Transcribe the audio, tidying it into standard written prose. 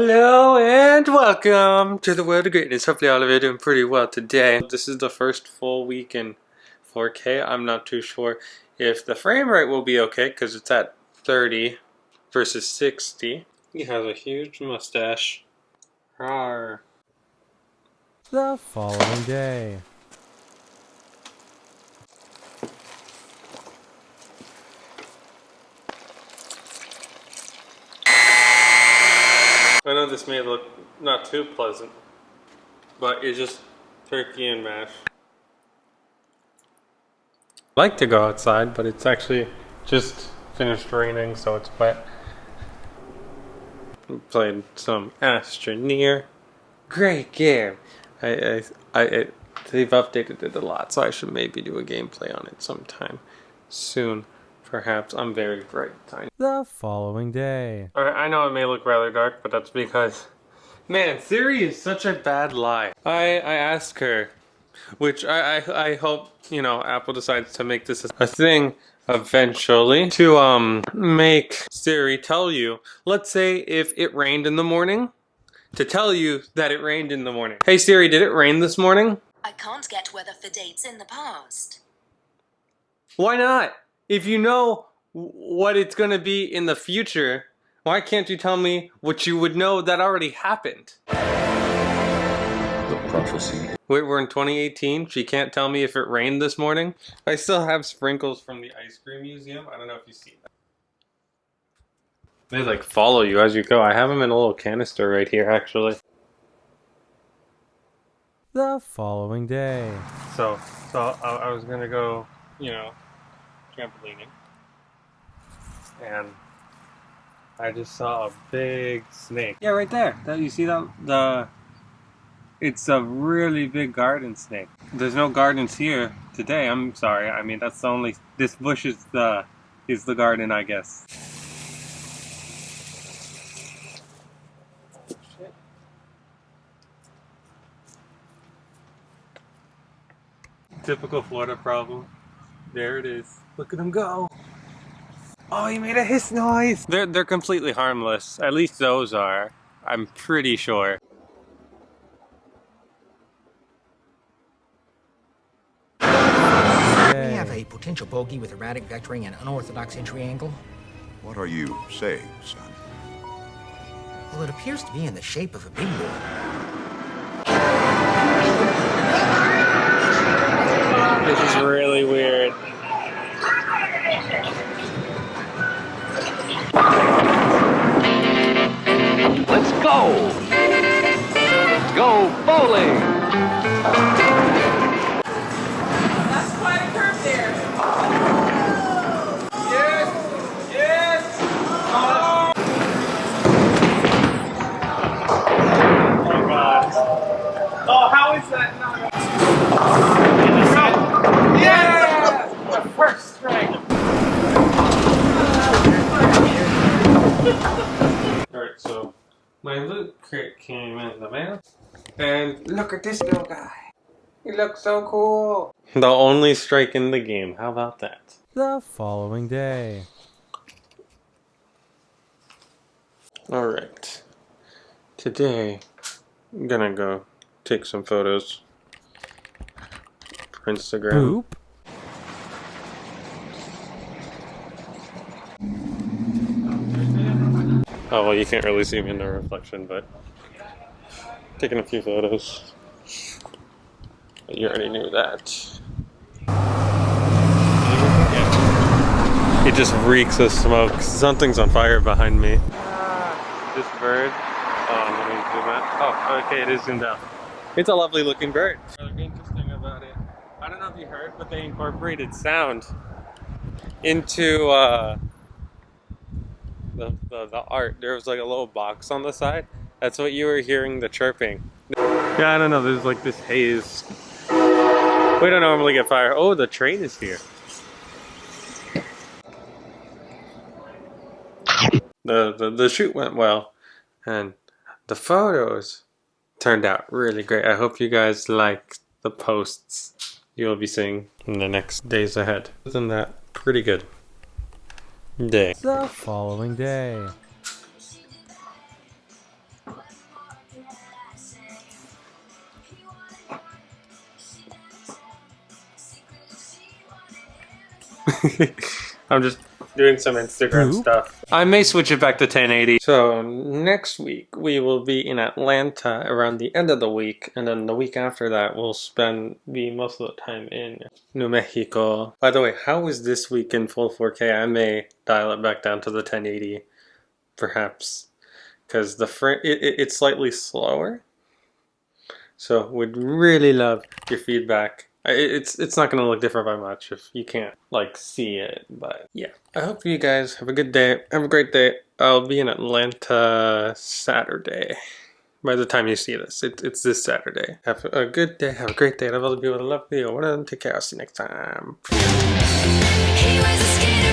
Hello and welcome to the world of greatness. Hopefully all of you are doing pretty well today. This is the first full week in 4K. I'm not too sure if the frame rate will be okay because it's at 30 versus 60. He has a huge mustache. Rawr. The following day. I know this may look not too pleasant, but it's just turkey and mash. I like to go outside, but it's actually just finished raining, so it's wet. We played some Astroneer. Great game. They've updated it a lot, so I should maybe do a gameplay on it sometime soon. Perhaps. I'm very bright. The following day. Alright, I know it may look rather dark, but that's because, man, Siri is such a bad lie. I asked her, which I hope, you know, Apple decides to make this a thing eventually, to make Siri tell you, let's say if it rained in the morning, to tell you that it rained in the morning. Hey Siri, did it rain this morning? I can't get weather for dates in the past. Why not? If you know what it's going to be in the future, why can't you tell me what you would know that already happened? The prophecy. Wait, we're in 2018? She can't tell me if it rained this morning? I still have sprinkles from the ice cream museum. I don't know if you see that. They like follow you as you go. I have them in a little canister right here, actually. The following day. So I was gonna go, you know, trampolining, and I just saw a big snake. Yeah, right there. You see that? It's a really big garden snake. There's no gardens here today. I'm sorry. I mean, that's the only. This bush is the garden, I guess. Typical Florida problem. There it is. Look at him go. Oh, he made a hiss noise. They're completely harmless. At least those are. I'm pretty sure. We have a potential bogey with erratic vectoring and unorthodox entry angle. What are you saying, son? Well, it appears to be in the shape of a big boy. This is really weird. Let's go! Go bowling! That's quite a curve there. Yes! Yes! Oh! Oh god. Oh, how is that not? Yeah! The first strike. Alright, so my loot crate came in the mail. And look at this little guy. He looks so cool. The only strike in the game. How about that? The following day. Alright. Today, I'm gonna go take some photos for Instagram. Boop. Oh, well, you can't really see me in the reflection, but taking a few photos. You already knew that. It just reeks of smoke. Something's on fire behind me. This bird. Oh, let me zoom out. Oh, okay, it is zoomed out. It's a lovely looking bird. Another interesting about it, I don't know if you heard, but they incorporated sound into the art. There was like a little box on the side. That's what you were hearing, the chirping. Yeah, I don't know, there's like this haze. We don't normally get fire. Oh, the train is here. The shoot went well, and the photos turned out really great. I hope you guys like the posts you'll be seeing in the next days ahead. Other than that, pretty good day. The following day. I'm just doing some Instagram Poop. stuff. I may switch it back to 1080. So next week we will be in Atlanta around the end of the week, and then the week after that we'll be most of the time in New Mexico. By the way, how is this week in full 4K? I may dial it back down to the 1080, perhaps, because it's slightly slower. So would really love your feedback. It's not gonna look different by much if you can't like see it, but yeah. I hope you guys have a good day. Have a great day. I'll be in Atlanta Saturday. By the time you see this, it's this Saturday. Have a good day. Have a great day. Have all the people that love you. Take care. I'll see you next time. He was a skater.